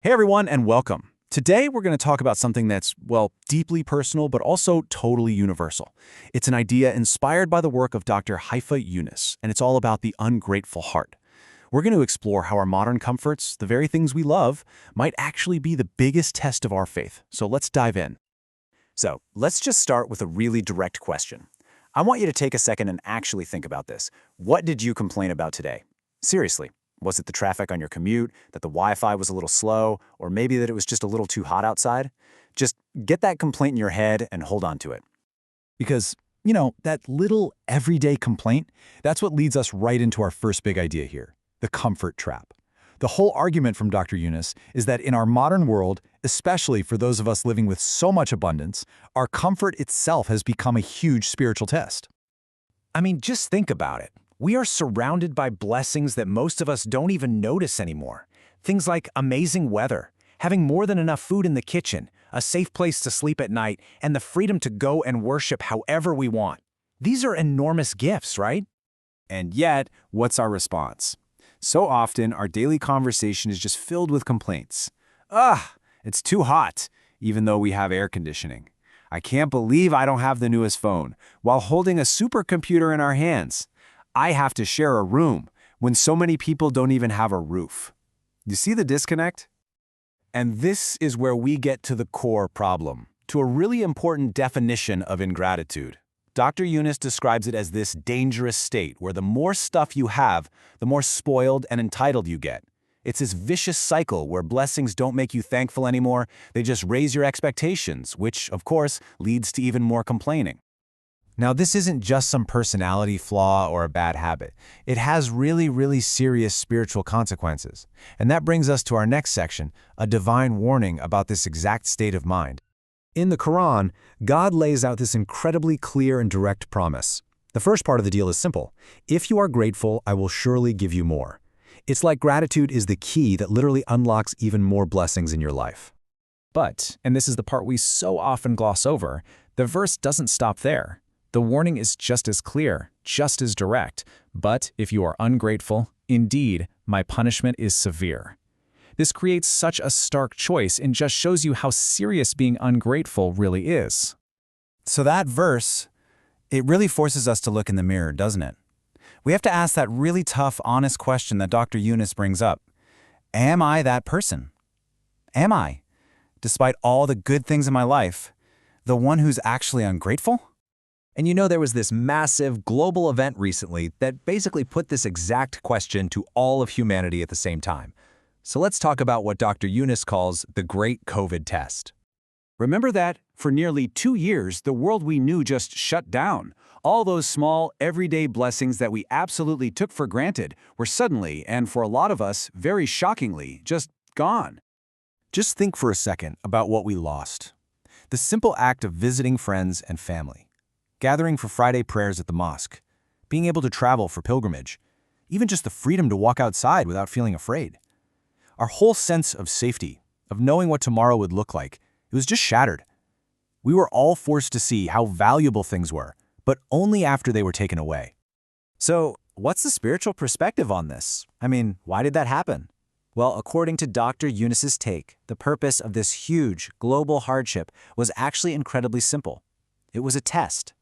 Hey everyone, and welcome. Today we're going to talk about something that's, well, deeply personal but also totally universal. It's an idea inspired by the work of Dr. Haifa Yunus, and it's all about the ungrateful heart. We're going to explore how our modern comforts, the very things we love, might actually be the biggest test of our faith. So let's dive in. So let's just start with a really direct question. I want you to take a second and actually think about this. What did you complain about today? Seriously. Was it the traffic on your commute, that the Wi-Fi was a little slow, or maybe that it was just a little too hot outside? Just get that complaint in your head and hold on to it. Because, that little everyday complaint, that's what leads us right into our first big idea here, the comfort trap. The whole argument from Dr. Yunus is that in our modern world, especially for those of us living with so much abundance, our comfort itself has become a huge spiritual test. I mean, just think about it. We are surrounded by blessings that most of us don't even notice anymore. Things like amazing weather, having more than enough food in the kitchen, a safe place to sleep at night, and the freedom to go and worship however we want. These are enormous gifts, right? And yet, what's our response? So often, our daily conversation is just filled with complaints. It's too hot, even though we have air conditioning. I can't believe I don't have the newest phone, while holding a supercomputer in our hands. I have to share a room when so many people don't even have a roof. You see the disconnect? And this is where we get to the core problem, to a really important definition of ingratitude. Dr. Yunus describes it as this dangerous state where the more stuff you have, the more spoiled and entitled you get. It's this vicious cycle where blessings don't make you thankful anymore, they just raise your expectations, which, of course, leads to even more complaining. Now, this isn't just some personality flaw or a bad habit. It has really serious spiritual consequences. And that brings us to our next section, a divine warning about this exact state of mind. In the Quran, God lays out this incredibly clear and direct promise. The first part of the deal is simple. If you are grateful, I will surely give you more. It's like gratitude is the key that literally unlocks even more blessings in your life. But, and this is the part we so often gloss over, the verse doesn't stop there. The warning is just as clear, just as direct, but if you are ungrateful, indeed, my punishment is severe. This creates such a stark choice and just shows you how serious being ungrateful really is. So that verse, it really forces us to look in the mirror, doesn't it? We have to ask that really tough, honest question that Dr. Yunus brings up. Am I that person? Am I, despite all the good things in my life, the one who's actually ungrateful? And there was this massive global event recently that basically put this exact question to all of humanity at the same time. So let's talk about what Dr. Yunus calls the Great COVID Test. Remember that? For nearly 2 years, the world we knew just shut down. All those small, everyday blessings that we absolutely took for granted were suddenly, and for a lot of us, very shockingly, just gone. Just think for a second about what we lost. The simple act of visiting friends and family. Gathering for Friday prayers at the mosque, being able to travel for pilgrimage, even just the freedom to walk outside without feeling afraid. Our whole sense of safety, of knowing what tomorrow would look like, it was just shattered. We were all forced to see how valuable things were, but only after they were taken away. So, what's the spiritual perspective on this? I mean, why did that happen? Well, according to Dr. Yunus's take, the purpose of this huge global hardship was actually incredibly simple. It was a test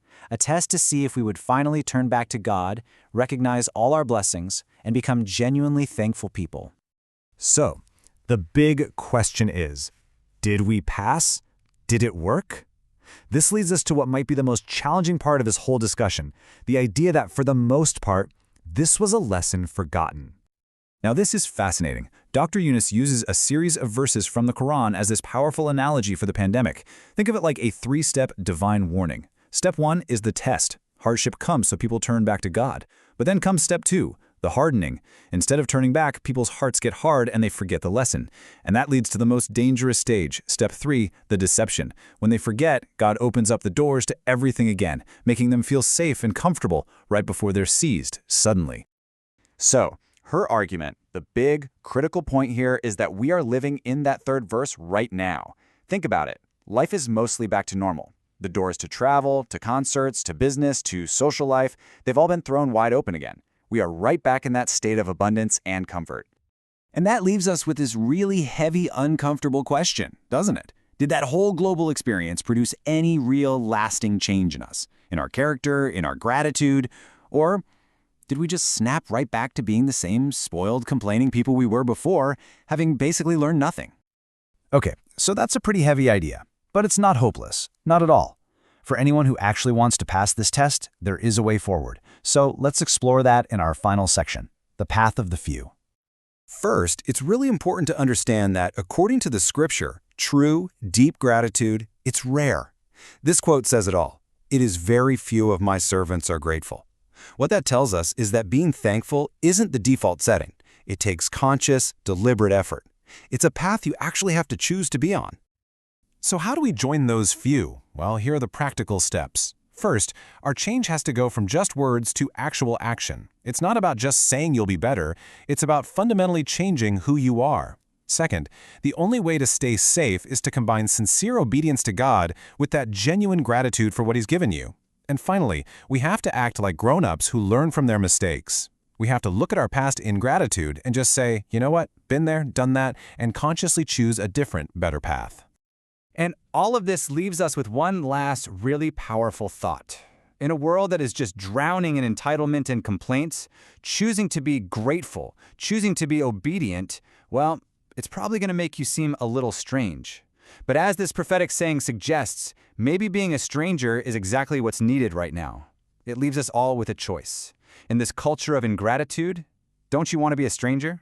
to see if we would finally turn back to God, recognize all our blessings, and become genuinely thankful people. So, the big question is, did we pass? Did it work? This leads us to what might be the most challenging part of this whole discussion, the idea that for the most part, this was a lesson forgotten. Now this is fascinating. Dr. Yunus uses a series of verses from the Quran as this powerful analogy for the pandemic. Think of it like a 3-step divine warning. Step 1 is the test. Hardship comes so people turn back to God. But then comes step 2, the hardening. Instead of turning back, people's hearts get hard and they forget the lesson. And that leads to the most dangerous stage, step 3, the deception. When they forget, God opens up the doors to everything again, making them feel safe and comfortable right before they're seized suddenly. So, her argument, the big, critical point here is that we are living in that third verse right now. Think about it. Life is mostly back to normal. The doors to travel, to concerts, to business, to social life, they've all been thrown wide open again. We are right back in that state of abundance and comfort. And that leaves us with this really heavy, uncomfortable question, doesn't it? Did that whole global experience produce any real lasting change in us? In our character, in our gratitude? Or did we just snap right back to being the same spoiled, complaining people we were before, having basically learned nothing? Okay, so that's a pretty heavy idea, but it's not hopeless, not at all. For anyone who actually wants to pass this test, there is a way forward. So let's explore that in our final section, the path of the few. First, it's really important to understand that, according to the scripture, true, deep gratitude, it's rare. This quote says it all. It is very few of my servants are grateful. What that tells us is that being thankful isn't the default setting. It takes conscious, deliberate effort. It's a path you actually have to choose to be on. So how do we join those few? Well, here are the practical steps. First, our change has to go from just words to actual action. It's not about just saying you'll be better, it's about fundamentally changing who you are. Second, the only way to stay safe is to combine sincere obedience to God with that genuine gratitude for what He's given you. And finally, we have to act like grown-ups who learn from their mistakes. We have to look at our past ingratitude and just say, you know what, been there, done that, and consciously choose a different, better path. And all of this leaves us with one last really powerful thought. In a world that is just drowning in entitlement and complaints, choosing to be grateful, choosing to be obedient, well, it's probably going to make you seem a little strange. But as this prophetic saying suggests, maybe being a stranger is exactly what's needed right now. It leaves us all with a choice. In this culture of ingratitude, don't you want to be a stranger?